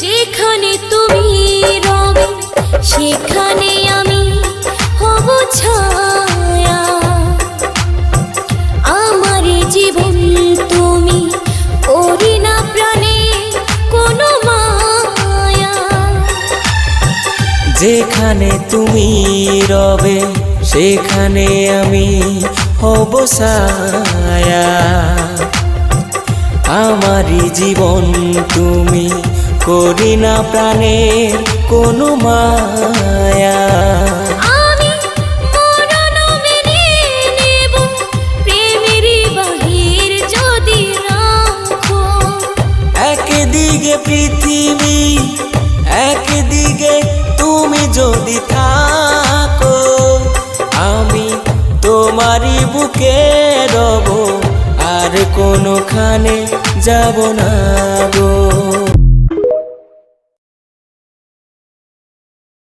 যেখানে তুমি রবে সেখানে আমি হব ছায়া। আমার জীবন তুমি করি না প্রাণে কোনো মায়া। যেখানে তুমি রবে সেখানে আমি হব ছায়া। আমারই জীবন তুমি করি না প্রাণের কোনো মায়া। আমি মরণ মেনে নেব প্রেমের বাহির যদি রাখো। একদিকে পৃথিবী একদিকে তুমি যদি থাকো, আমি তোমারই বুকে রব আর কোনোখানে যাব না গো।